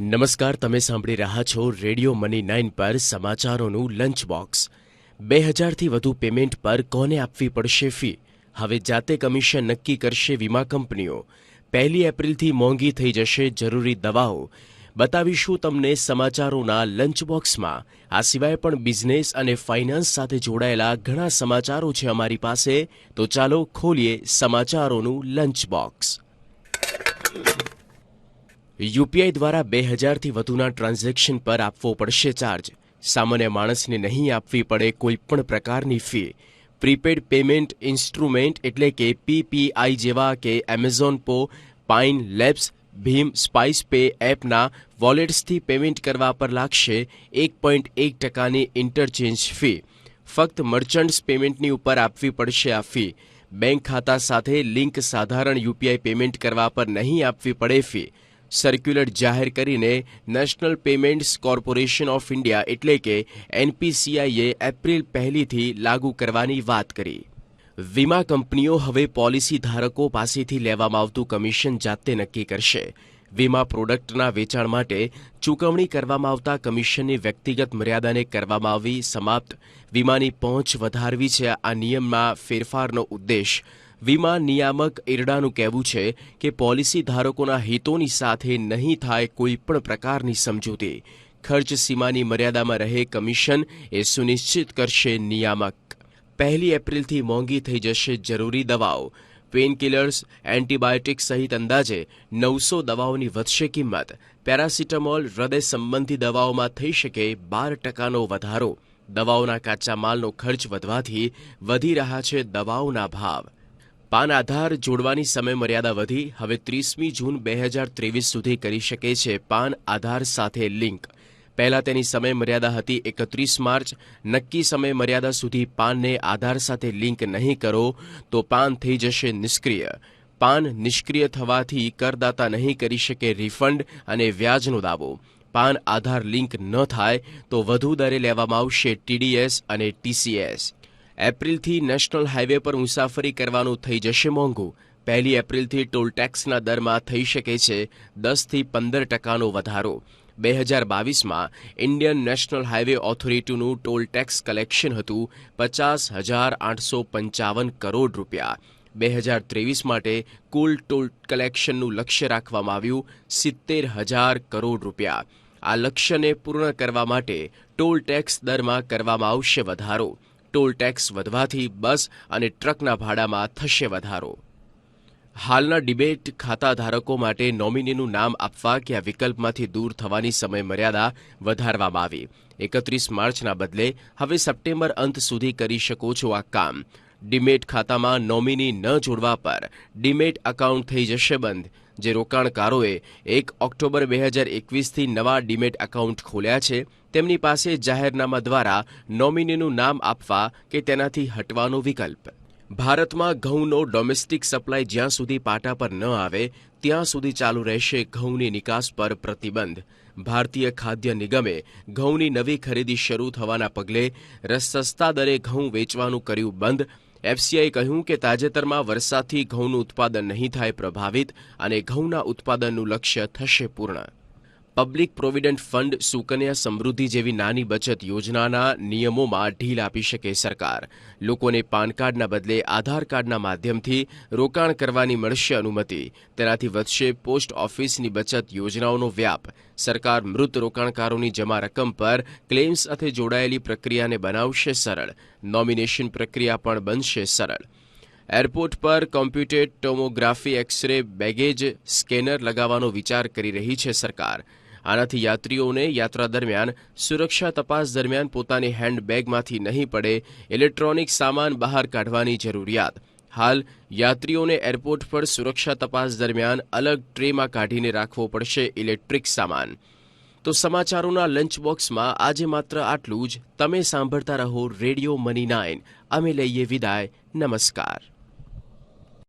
નમસ્કાર, તમે સાંભળી રહ્યા છો રેડિયો મની 9 પર સમાચારોનું લંચ બોક્સ। 2000થી વધુ પેમેન્ટ પર કોને આપવી પડશે ફી? હવે જાતે કમિશન નક્કી કરશે વીમા કંપનીઓ। 1 એપ્રિલથી મોંઘી થઈ જશે જરૂરી દવાઓ। બતાવીશું તમને સમાચારોના લંચ બોક્સમાં। આ સિવાય પણ બિઝનેસ અને ફાઇનાન્સ સાથે જોડાયેલા ઘણા સમાચારો છે અમારી પાસે, તો ચાલો ખોલીએ સમાચારોનું લંચ બોક્સ। યુપીઆઈ દ્વારા 2000થી વધુના ટ્રાન્ઝેક્શન પર આપવો પડશે ચાર્જ। સામાન્ય માણસને નહીં આપવી પડે કોઈપણ પ્રકારની ફી। પ્રીપેડ પેમેન્ટ ઇન્સ્ટ્રુમેન્ટ એટલે કે પીપીઆઈ જેવા કે એમેઝોન પો, પાઇન લેબ્સ, ભીમ, સ્પાઇસ પે એપના વોલેટ્સથી પેમેન્ટ કરવા પર લાગશે 1.1%ની ઇન્ટરચેન્જ ફી। ફક્ત મર્ચન્ટ્સ પેમેન્ટની ઉપર આપવી પડશે આ ફી। બેંક ખાતા સાથે લિંક સાધારણ યુપીઆઈ પેમેન્ટ કરવા પર નહીં આપવી પડે ફી। સર્ક્યુલર જાહેર કરીને national payments corporation of India એટલે કે એનપીસીઆઈએ એપ્રિલ 1થી લાગુ કરવાની વાત કરી। વીમા કંપનીઓ હવે પોલિસી ધારકો પાસેથી લેવામાં આવતું કમિશન જાતે નક્કી કરશે। વીમા પ્રોડક્ટના વેચાણ માટે ચૂકવણી કરવામાં આવતા કમિશનની વ્યક્તિગત મર્યાદાને કરવામાં આવી સમાપ્ત। વીમાની પહોંચ વધારવી છે આ નિયમમાં ફેરફારનો ઉદ્દેશ। વીમા નિયામક ઇરડાનું કહેવું છે કે પોલિસી ધારકોના હિતોની સાથે નહીં થાય કોઈપણ પ્રકારની સમજૂતી। ખર્ચ સીમાની મર્યાદામાં રહે કમિશન એ સુનિશ્ચિત કરશે નિયામક। 1 એપ્રિલથી મોંઘી થઈ જશે જરૂરી દવાઓ। પેનકિલર્સ, એન્ટીબાયોટિક્સ સહિત અંદાજે 900 દવાઓની વધશે કિંમત। પેરાસિટામોલ, હૃદય સંબંધી દવાઓમાં થઈ શકે 12%નો વધારો। દવાઓના કાચા માલનો ખર્ચ વધવાથી વધી રહ્યા છે દવાઓના ભાવ। પાન આધાર જોડવાની સમય મર્યાદા વધી। હવે 30મી જૂન 2023 સુધી કરી શકે છે પાન આધાર સાથે લિંક। પહેલા તેની સમય મર્યાદા હતી 31 માર્ચ। નક્કી સમય મર્યાદા સુધી પાનને આધાર સાથે લિંક નહીં કરો તો પાન થઈ જશે નિષ્ક્રિય। પાન નિષ્ક્રિય થવાથી કરદાતા નહીં કરી શકે રિફંડ અને વ્યાજનો દાવો। પાન આધાર લિંક ન થાય તો વધુ દરે લેવામાં આવશે ટીડીએસ અને ટીસીએસ। એપ્રિલથી નેશનલ હાઈવે પર મુસાફરી કરવાનું થઈ જશે મોંઘું। 1 એપ્રિલથી ટોલ ટેક્સના દરમાં થઈ શકે છે 10થી 15%નો વધારો। 2022માં ઇન્ડિયન નેશનલ હાઈવે ઓથોરિટીનું ટોલ ટેક્સ કલેક્શન હતું 50,855 કરોડ રૂપિયા। 2023 માટે કુલ ટોલ કલેક્શનનું લક્ષ્ય રાખવામાં આવ્યું 70,000 કરોડ રૂપિયા। આ લક્ષ્યને પૂર્ણ કરવા માટે ટોલ ટેક્સ દરમાં કરવામાં આવશે વધારો। ટોલ ટેક્સ વધવાથી બસ અને ટ્રકના ભાડામાં થશે વધારો। હાલના ડિમેટ ખાતા ધારકો માટે નોમિનીનું નામ આપવા કે આ વિકલ્પમાંથી દૂર થવાની સમય મર્યાદા વધારવામાં આવી। 31 માર્ચના બદલે હવે સપ્ટેમ્બર અંત સુધી કરી શકો છો આ કામ। ડિમેટ ખાતામાં નોમિની ન જોડવા પર ડિમેટ એકાઉન્ટ થઈ જશે બંધ। જે રોકાણકારોએ 1 ઓક્ટોબર 2021થી નવા ડિમેટ એકાઉન્ટ ખોલ્યા છે તેમની પાસે જાહેરનામા દ્વારા નોમિનીનું નામ આપવા કે તેનાથી હટવાનો વિકલ્પ। ભારતમાં ઘઉંનો ડોમેસ્ટિક સપ્લાય જ્યાં સુધી પાટા પર ન આવે ત્યાં સુધી ચાલુ રહેશે ઘઉંની નિકાસ પર પ્રતિબંધ। ભારતીય ખાદ્ય નિગમે ઘઉંની નવી ખરીદી શરૂ થવાના પગલે સસ્તા દરે ઘઉં વેચવાનું કર્યું બંધ। એફસીઆઈએ કહ્યું કે તાજેતરમાં વરસાદથી ઘઉંનું ઉત્પાદન નહીં થાય પ્રભાવિત અને ઘઉંના ઉત્પાદનનું લક્ષ્ય થશે પૂર્ણ। પબ્લિક પ્રોવિડન્ટ ફંડ, સુકન્યા સમૃદ્ધિ જેવી નાની બચત યોજનાના નિયમોમાં ઢીલ આપી શકે સરકાર। લોકોને પાન કાર્ડના બદલે આધાર કાર્ડના માધ્યમથી રોકાણ કરવાની મળશે અનુમતિ। તેનાથી વધશે પોસ્ટ ઓફિસની બચત યોજનાઓનો વ્યાપ। સરકાર મૃત રોકાણકારોની જમા રકમ પર ક્લેમ સાથે જોડાયેલી પ્રક્રિયાને બનાવશે સરળ। નોમિનેશન પ્રક્રિયા પણ બનશે સરળ। એરપોર્ટ પર computed tomography, X-ray, baggage scanner લગાવવાનો વિચાર કરી રહી છે સરકાર। આનાથી યાત્રીઓને યાત્રા દરમિયાન સુરક્ષા તપાસ દરમિયાન પોતાની હેન્ડબેગમાંથી નહીં પડે ઇલેક્ટ્રોનિક સામાન બહાર કાઢવાની જરૂરિયાત। હાલ યાત્રીઓને એરપોર્ટ પર સુરક્ષા તપાસ દરમિયાન અલગ ટ્રેમાં કાઢીને રાખવો પડશે ઇલેક્ટ્રિક સામાન। તો સમાચારોના લંચ બોક્સમાં આજે માત્ર આટલું જ। તમે સાંભળતા રહો રેડિયો મની 9। અમે લઈએ વિદાય। નમસ્કાર।